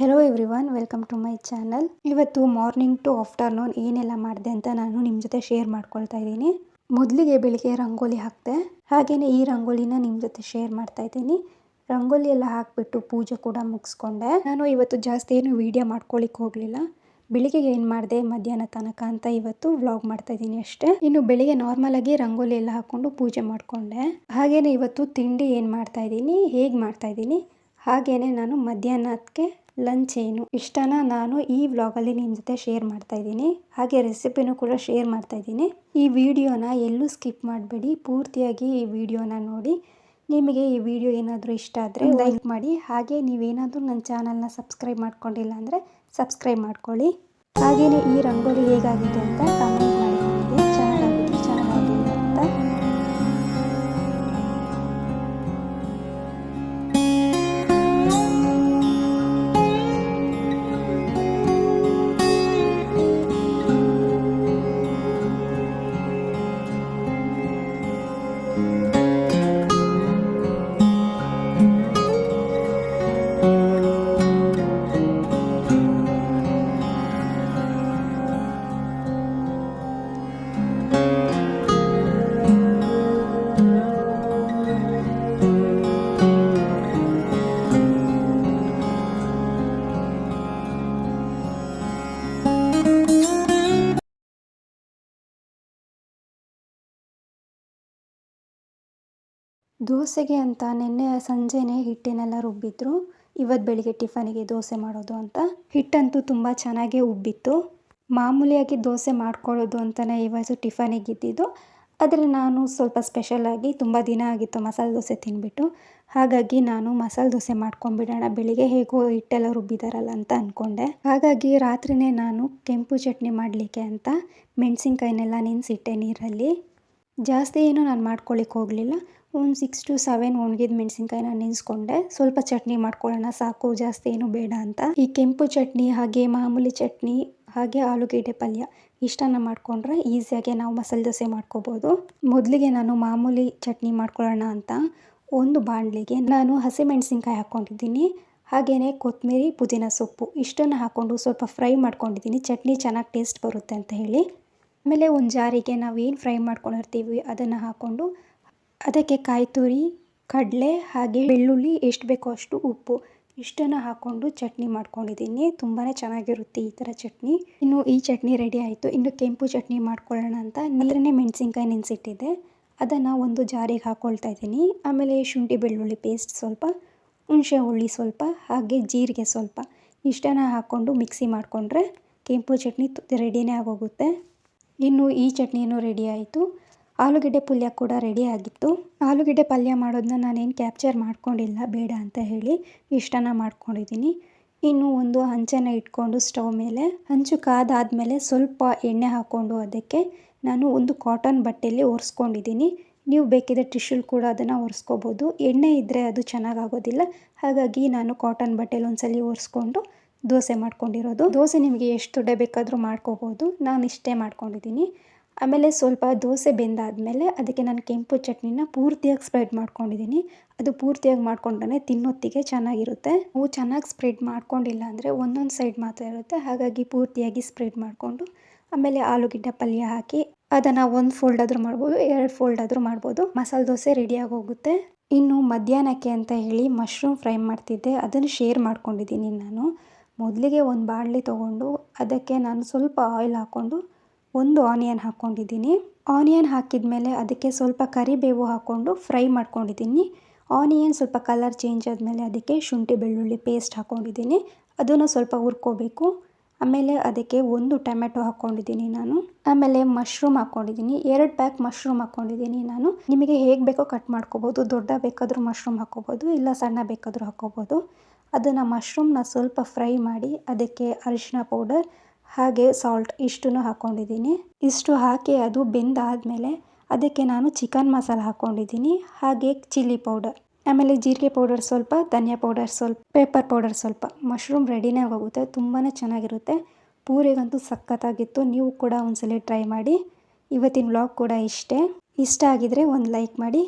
Hello everyone, welcome to my channel. ಇವತ್ತು morning to afternoon ಏನೆಲ್ಲ ಮಾಡಿದೆ ಅಂತ ನಾನು ನಿಮ್ಮ ಜೊತೆ ಶೇರ್ ಮಾಡ್ಕೊಳ್ತಾ ಇದ್ದೀನಿ. ಮೊದಲಿಗೆ ಬೆಳಿಗ್ಗೆ ರಂಗೋಲಿ ಹಾಕಿದೆ. ಹಾಗೆಯೇ ಈ ರಂಗೋಲಿನ ನಿಮ್ಮ ಜೊತೆ ಶೇರ್ ಮಾಡ್ತಾ ಇದ್ದೀನಿ. ರಂಗೋಲಿ ಎಲ್ಲ ಹಾಕಿಬಿಟ್ಟು ಪೂಜೆ ಕೂಡ ಮುಗಿಸ್ಕೊಂಡೆ. ನಾನು ಇವತ್ತು ಜಾಸ್ತಿ ಏನು ವಿಡಿಯೋ ಮಾಡ್ಕೊಳ್ಳಿಕ್ಕೆ ಹೋಗಲಿಲ್ಲ. ಬೆಳಿಗ್ಗೆ ಏನು ಮಾಡಿದೆ ಮಧ್ಯಾಹ್ನ ತನಕ ಅಂತ ಇವತ್ತು ವ್ಲಾಗ್ ಮಾಡ್ತಾ ಇದ್ದೀನಿ ಅಷ್ಟೇ. ಇನ್ನು ಬೆಳಿಗ್ಗೆ ನಾರ್ಮಲ್ ಆಗಿ ರಂಗೋಲಿ ಎಲ್ಲ ಹಾಕ್ಕೊಂಡು ಪೂಜೆ ಮಾಡಿಕೊಂಡೆ. ಹಾಗೆಯೇ ಇವತ್ತು ತಿಂಡಿ ಏನು ಮಾಡ್ತಾ ಇದ್ದೀನಿ, ಹೇಗೆ ಮಾಡ್ತಾ ಇದ್ದೀನಿ, ಹಾಗೆಯೇ ನಾನು ಮಧ್ಯಾಹ್ನಕ್ಕೆ ಲಂಚ್ ಏನು ಇಷ್ಟನ ನಾನು ಈ ವ್ಲಾಗಲ್ಲಿ ನಿಮ್ಮ ಜೊತೆ ಶೇರ್ ಮಾಡ್ತಾ ಇದ್ದೀನಿ. ಹಾಗೆ ರೆಸಿಪಿನೂ ಕೂಡ ಶೇರ್ ಮಾಡ್ತಾ ಇದ್ದೀನಿ. ಈ ವಿಡಿಯೋನ ಎಲ್ಲೂ ಸ್ಕಿಪ್ ಮಾಡಬೇಡಿ, ಪೂರ್ತಿಯಾಗಿ ಈ ವಿಡಿಯೋನ ನೋಡಿ. ನಿಮಗೆ ಈ ವಿಡಿಯೋ ಏನಾದರೂ ಇಷ್ಟ ಆದರೆ ಲೈಕ್ ಮಾಡಿ. ಹಾಗೆ ನೀವೇನಾದರೂ ನನ್ನ ಚಾನಲ್ನ ಸಬ್ಸ್ಕ್ರೈಬ್ ಮಾಡ್ಕೊಂಡಿಲ್ಲ ಅಂದರೆ ಸಬ್ಸ್ಕ್ರೈಬ್ ಮಾಡ್ಕೊಳ್ಳಿ. ಹಾಗೆಯೇ ಈ ರಂಗೋಲಿ ಹೇಗಾಗಿದೆ ಅಂತ ಕಮೆಂಟ್ ಮಾಡಿ ನನಗೆ. ಚೆನ್ನಾಗಿಲ್ಲ ಅಂತ. ದೋಸೆಗೆ ಅಂತ ನಿನ್ನೆ ಸಂಜೆನೇ ಹಿಟ್ಟನ್ನೆಲ್ಲ ರುಬ್ಬಿದ್ರು. ಇವತ್ತು ಬೆಳಿಗ್ಗೆ ಟಿಫನಿಗೆ ದೋಸೆ ಮಾಡೋದು ಅಂತ. ಹಿಟ್ಟಂತೂ ತುಂಬ ಚೆನ್ನಾಗೇ ಉಬ್ಬಿತ್ತು. ಮಾಮೂಲಿಯಾಗಿ ದೋಸೆ ಮಾಡ್ಕೊಳ್ಳೋದು ಅಂತಲೇ ಇವತ್ತು ಟಿಫನಿಗೆ ಇದ್ದಿದ್ದು. ಆದರೆ ನಾನು ಸ್ವಲ್ಪ ಸ್ಪೆಷಲಾಗಿ ತುಂಬ ದಿನ ಆಗಿತ್ತು ಮಸಾಲೆ ದೋಸೆ ತಿಂದ್ಬಿಟ್ಟು. ಹಾಗಾಗಿ ನಾನು ಮಸಾಲೆ ದೋಸೆ ಮಾಡ್ಕೊಂಡ್ಬಿಡೋಣ, ಬೆಳಿಗ್ಗೆ ಹೇಗೋ ಹಿಟ್ಟೆಲ್ಲ ರುಬ್ಬಿದಾರಲ್ಲ ಅಂತ ಅಂದ್ಕೊಂಡೆ. ಹಾಗಾಗಿ ರಾತ್ರಿನೇ ನಾನು ಕೆಂಪು ಚಟ್ನಿ ಮಾಡಲಿಕ್ಕೆ ಅಂತ ಮೆಣಸಿನ್ಕಾಯಿನೆಲ್ಲ ನೆನೆಸಿಟ್ಟೆ ನೀರಲ್ಲಿ. ಜಾಸ್ತಿ ಏನೂ ನಾನು ಮಾಡ್ಕೊಳ್ಳಿಕ್ಕೆ ಹೋಗಲಿಲ್ಲ. ಒಂದು 6 to 7 ಒಣಗಿದ ಮೆಣಸಿನ್ಕಾಯಿನ ನೆನೆಸ್ಕೊಂಡೆ. ಸ್ವಲ್ಪ ಚಟ್ನಿ ಮಾಡ್ಕೊಳ್ಳೋಣ ಸಾಕು, ಜಾಸ್ತಿ ಏನು ಬೇಡ ಅಂತ. ಈ ಕೆಂಪು ಚಟ್ನಿ ಹಾಗೆ ಮಾಮೂಲಿ ಚಟ್ನಿ ಹಾಗೆ ಆಲೂಗೆಡ್ಡೆ ಪಲ್ಯ ಇಷ್ಟನ್ನು ಮಾಡಿಕೊಂಡ್ರೆ ಈಸಿಯಾಗಿ ನಾವು ಮಸಾಲೆ ದೋಸೆ ಮಾಡ್ಕೋಬೋದು. ಮೊದಲಿಗೆ ನಾನು ಮಾಮೂಲಿ ಚಟ್ನಿ ಮಾಡ್ಕೊಳ್ಳೋಣ ಅಂತ ಒಂದು ಬಾಣಲಿಗೆ ನಾನು ಹಸಿಮೆಣಸಿನ್ಕಾಯಿ ಹಾಕ್ಕೊಂಡಿದ್ದೀನಿ. ಹಾಗೆಯೇ ಕೊತ್ತಂಬರಿ, ಪುದೀನ ಸೊಪ್ಪು ಇಷ್ಟನ್ನು ಹಾಕ್ಕೊಂಡು ಸ್ವಲ್ಪ ಫ್ರೈ ಮಾಡ್ಕೊಂಡಿದ್ದೀನಿ, ಚಟ್ನಿ ಚೆನ್ನಾಗಿ ಟೇಸ್ಟ್ ಬರುತ್ತೆ ಅಂತ ಹೇಳಿ. ಆಮೇಲೆ ಒಂದು ಜಾರಿಗೆ ನಾವು ಏನು ಫ್ರೈ ಮಾಡ್ಕೊಂಡಿರ್ತೀವಿ ಅದನ್ನು ಹಾಕ್ಕೊಂಡು ಅದಕ್ಕೆ ಕಾಯಿ ತುರಿ, ಕಡಲೆ ಹಾಗೆ ಬೆಳ್ಳುಳ್ಳಿ, ಎಷ್ಟು ಬೇಕೋ ಅಷ್ಟು ಉಪ್ಪು ಇಷ್ಟನ್ನು ಹಾಕ್ಕೊಂಡು ಚಟ್ನಿ ಮಾಡ್ಕೊಂಡಿದ್ದೀನಿ. ತುಂಬಾ ಚೆನ್ನಾಗಿರುತ್ತೆ ಈ ಥರ ಚಟ್ನಿ. ಇನ್ನು ಈ ಚಟ್ನಿ ರೆಡಿ ಆಯಿತು. ಇನ್ನು ಕೆಂಪು ಚಟ್ನಿ ಮಾಡ್ಕೊಳ್ಳೋಣ ಅಂತ ನೀರನ್ನೇ ಮೆಣಸಿನ್ಕಾಯಿ ನೆನೆಸಿಟ್ಟಿದ್ದೆ, ಅದನ್ನು ಒಂದು ಜಾರಿಗೆ ಹಾಕ್ಕೊಳ್ತಾ ಇದ್ದೀನಿ. ಆಮೇಲೆ ಶುಂಠಿ ಬೆಳ್ಳುಳ್ಳಿ ಪೇಸ್ಟ್ ಸ್ವಲ್ಪ, ಹುಣಸೆ ಹುಳಿ ಸ್ವಲ್ಪ, ಹಾಗೆ ಜೀರಿಗೆ ಸ್ವಲ್ಪ ಇಷ್ಟನ್ನು ಹಾಕ್ಕೊಂಡು ಮಿಕ್ಸಿ ಮಾಡಿಕೊಂಡ್ರೆ ಕೆಂಪು ಚಟ್ನಿ ರೆಡಿನೇ ಆಗೋಗುತ್ತೆ. ಇನ್ನು ಈ ಚಟ್ನಿನೂ ರೆಡಿ ಆಯಿತು. ಆಲೂಗೆಡ್ಡೆ ಪಲ್ಯ ಕೂಡ ರೆಡಿ ಆಗಿತ್ತು. ಆಲೂಗೆಡ್ಡೆ ಪಲ್ಯ ಮಾಡೋದನ್ನ ನಾನೇನು ಕ್ಯಾಪ್ಚರ್ ಮಾಡ್ಕೊಂಡಿಲ್ಲ ಬೇಡ ಅಂತ ಹೇಳಿ, ಇಷ್ಟನ್ನು ಮಾಡ್ಕೊಂಡಿದ್ದೀನಿ. ಇನ್ನು ಒಂದು ಹಂಚನ್ನು ಇಟ್ಕೊಂಡು ಸ್ಟವ್ ಮೇಲೆ ಹಂಚು ಕಾದಾದಮೇಲೆ ಸ್ವಲ್ಪ ಎಣ್ಣೆ ಹಾಕ್ಕೊಂಡು ಅದಕ್ಕೆ ನಾನು ಒಂದು ಕಾಟನ್ ಬಟ್ಟೆಯಲ್ಲಿ ಒರೆಸ್ಕೊಂಡಿದ್ದೀನಿ. ನೀವು ಬೇಕಿದ್ರೆ ಟಿಶ್ಯೂಲ್ ಕೂಡ ಅದನ್ನು ಒರೆಸ್ಕೋಬೋದು. ಎಣ್ಣೆ ಇದ್ದರೆ ಅದು ಚೆನ್ನಾಗಾಗೋದಿಲ್ಲ. ಹಾಗಾಗಿ ನಾನು ಕಾಟನ್ ಬಟ್ಟೆಯಲ್ಲಿ ಒಂದ್ಸಲ ಒರೆಸ್ಕೊಂಡು ದೋಸೆ ಮಾಡ್ಕೊಂಡಿರೋದು. ದೋಸೆ ನಿಮಗೆ ಎಷ್ಟು ದೊಡ್ಡ ಬೇಕಾದರೂ ಮಾಡ್ಕೋಬೋದು. ನಾನು ಇಷ್ಟೇ ಮಾಡ್ಕೊಂಡಿದ್ದೀನಿ. ಆಮೇಲೆ ಸ್ವಲ್ಪ ದೋಸೆ ಬೆಂದಾದಮೇಲೆ ಅದಕ್ಕೆ ನಾನು ಕೆಂಪು ಚಟ್ನಿನ ಪೂರ್ತಿಯಾಗಿ ಸ್ಪ್ರೆಡ್ ಮಾಡ್ಕೊಂಡಿದ್ದೀನಿ. ಅದು ಪೂರ್ತಿಯಾಗಿ ಮಾಡ್ಕೊಂಡ್ರೆ ತಿನ್ನೊತ್ತಿಗೆ ಚೆನ್ನಾಗಿರುತ್ತೆ. ನಾವು ಚೆನ್ನಾಗಿ ಸ್ಪ್ರೆಡ್ ಮಾಡ್ಕೊಂಡಿಲ್ಲ ಅಂದರೆ ಒಂದೊಂದು ಸೈಡ್ ಮಾತ್ರ ಇರುತ್ತೆ. ಹಾಗಾಗಿ ಪೂರ್ತಿಯಾಗಿ ಸ್ಪ್ರೆಡ್ ಮಾಡಿಕೊಂಡು ಆಮೇಲೆ ಆಲೂಗೆಡ್ಡೆ ಪಲ್ಯ ಹಾಕಿ ಅದನ್ನು ಒಂದು ಫೋಲ್ಡ್ ಆದರೂ ಮಾಡ್ಬೋದು, 2 ಫೋಲ್ಡ್ ಆದರೂ ಮಾಡ್ಬೋದು. ಮಸಾಲೆ ದೋಸೆ ರೆಡಿಯಾಗಿ ಹೋಗುತ್ತೆ. ಇನ್ನು ಮಧ್ಯಾಹ್ನಕ್ಕೆ ಅಂತ ಹೇಳಿ ಮಶ್ರೂಮ್ ಫ್ರೈ ಮಾಡ್ತಿದ್ದೆ, ಅದನ್ನು ಶೇರ್ ಮಾಡ್ಕೊಂಡಿದ್ದೀನಿ ನಾನು. ಮೊದಲಿಗೆ ಒಂದು ಬಾಣಲಿ ತೊಗೊಂಡು ಅದಕ್ಕೆ ನಾನು ಸ್ವಲ್ಪ ಆಯಿಲ್ ಹಾಕ್ಕೊಂಡು ಒಂದು ಆನಿಯನ್ ಹಾಕ್ಕೊಂಡಿದ್ದೀನಿ. ಆನಿಯನ್ ಹಾಕಿದ ಮೇಲೆ ಅದಕ್ಕೆ ಸ್ವಲ್ಪ ಕರಿಬೇವು ಹಾಕ್ಕೊಂಡು ಫ್ರೈ ಮಾಡ್ಕೊಂಡಿದ್ದೀನಿ. ಆನಿಯನ್ ಸ್ವಲ್ಪ ಕಲರ್ ಚೇಂಜ್ ಆದಮೇಲೆ ಅದಕ್ಕೆ ಶುಂಠಿ ಬೆಳ್ಳುಳ್ಳಿ ಪೇಸ್ಟ್ ಹಾಕ್ಕೊಂಡಿದ್ದೀನಿ. ಅದನ್ನು ಸ್ವಲ್ಪ ಹುರ್ಕೋಬೇಕು. ಆಮೇಲೆ ಅದಕ್ಕೆ ಒಂದು ಟೊಮೆಟೊ ಹಾಕ್ಕೊಂಡಿದ್ದೀನಿ ನಾನು. ಆಮೇಲೆ ಮಶ್ರೂಮ್ ಹಾಕ್ಕೊಂಡಿದ್ದೀನಿ, 2 ಪ್ಯಾಕ್ ಮಶ್ರೂಮ್ ಹಾಕ್ಕೊಂಡಿದ್ದೀನಿ ನಾನು. ನಿಮಗೆ ಹೇಗೆ ಬೇಕೋ ಕಟ್ ಮಾಡ್ಕೋಬೋದು. ದೊಡ್ಡ ಬೇಕಾದರೂ ಮಶ್ರೂಮ್ ಹಾಕ್ಕೋಬೋದು, ಇಲ್ಲ ಸಣ್ಣ ಬೇಕಾದರೂ ಹಾಕ್ಕೋಬೋದು. ಅದನ್ನು ಮಶ್ರೂಮ್ನ ಸ್ವಲ್ಪ ಫ್ರೈ ಮಾಡಿ ಅದಕ್ಕೆ ಅರಿಶಿನ ಪೌಡರ್ ಹಾಗೆ ಸಾಲ್ಟ್ ಇಷ್ಟನ್ನು ಹಾಕ್ಕೊಂಡಿದ್ದೀನಿ. ಇಷ್ಟು ಹಾಕಿ ಅದು ಬೆಂದಾದಮೇಲೆ ಅದಕ್ಕೆ ನಾನು ಚಿಕನ್ ಮಸಾಲ ಹಾಕ್ಕೊಂಡಿದ್ದೀನಿ, ಹಾಗೆ ಚಿಲ್ಲಿ ಪೌಡರ್, ಆಮೇಲೆ ಜೀರಿಗೆ ಪೌಡರ್ ಸ್ವಲ್ಪ, ಧನಿಯಾ ಪೌಡರ್ ಸ್ವಲ್ಪ, ಪೆಪ್ಪರ್ ಪೌಡರ್ ಸ್ವಲ್ಪ. ಮಶ್ರೂಮ್ ರೆಡಿನೇ ಆಗೋಗುತ್ತೆ, ತುಂಬಾ ಚೆನ್ನಾಗಿರುತ್ತೆ. ಪೂರಿಗಂತೂ ಸಖತ್ತಾಗಿತ್ತು. ನೀವು ಕೂಡ ಒಂದ್ಸಲ ಟ್ರೈ ಮಾಡಿ. ಇವತ್ತಿನ ವ್ಲಾಗ್ ಕೂಡ ಇಷ್ಟ ಆಗಿದ್ರೆ ಒಂದು ಲೈಕ್ ಮಾಡಿ.